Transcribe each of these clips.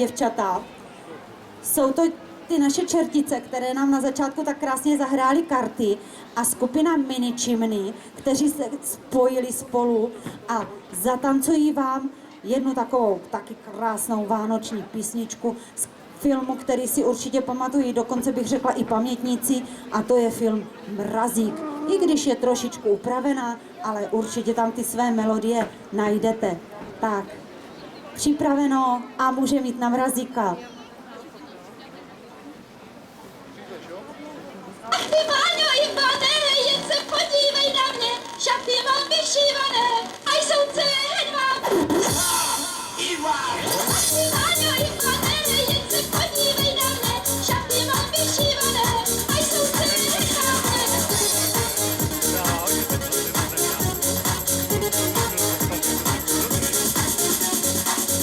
děvčata. Jsou to ty naše čertice, které nám na začátku tak krásně zahrály karty a skupina Mini Chimney, kteří se spojili spolu a zatancují vám jednu takovou taky krásnou vánoční písničku z filmu, který si určitě pamatují, dokonce bych řekla i pamětníci, a to je film Mrazík. I když je trošičku upravená, ale určitě tam ty své melodie najdete. Tak, připraveno a může mít na Mrazíka. Ach ty Váňo Ivane, jen se podívej na mě, šaty mám vyšívané, a jsou celé hedvábné. Ach ty Váňo Ivane, jen se podívej na mě, šaty mám vyšívané, a jsou celé hedvábné.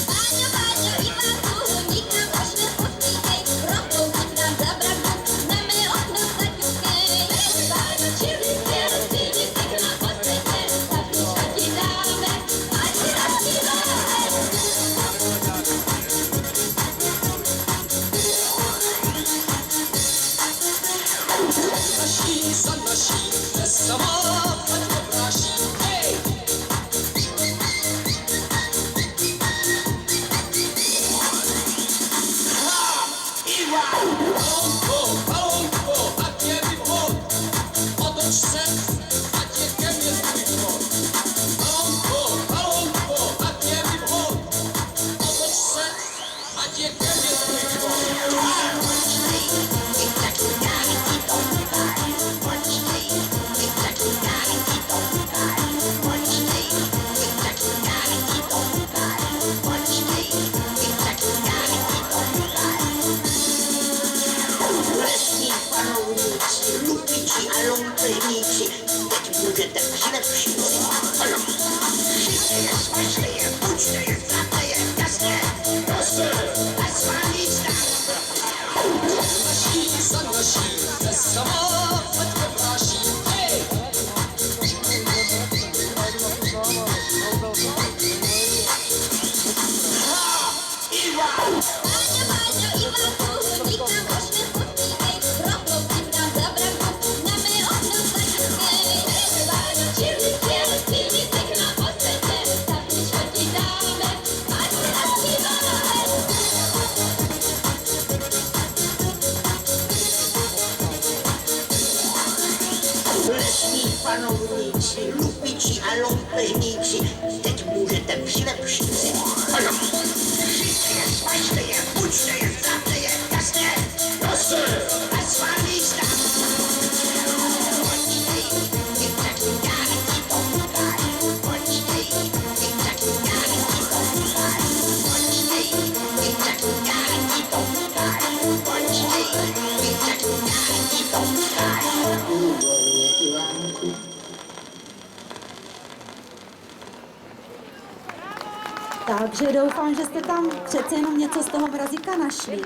Váňo, Váňo Ivanku, nikam už nepustýkej, propoušť nám za brachu, na mé okno zaťukej. Váňo, čili pělci, nic na posvětě, zapiš a ti dáme, ať si naspíváme. Naší za naší, dneska má, ať popráší, hej! Balonko, ať je mi vhod, otoč se, ať je ke mně tvůj vhod. Balonko, ať je mi vhod, otoč se, ať je ke mně tvůj vhod. Lupiči a lompejníci, teď můžete přilepšit si. Šijte je, smažte je, buďte je, znáte je, jasně, a s vámi stát. Naší za naší, dneska má, ať popráší, hej! Váňo, Váňo Ivanku, nikam už nepustýkej, propoušť nám za brachu, na mé okno zaťukej. Váňo, čili pělci, nic na posvětě, zapiš a ti dáme, ať si naspíváme. Lesní panovníci, lupiči a lompejníci, teď můžete přilepšit si. Šijte je, smažte je, buďte je, znáte je, jasně, a s vámi stát. Počkej, i tak já ti poukaj, počkej, i tak já ti poukaj, počkej, i tak já ti poukaj, počkej, i tak já ti poukaj. Takže doufám, že jste tam přece jenom něco z toho Mrazíka našli.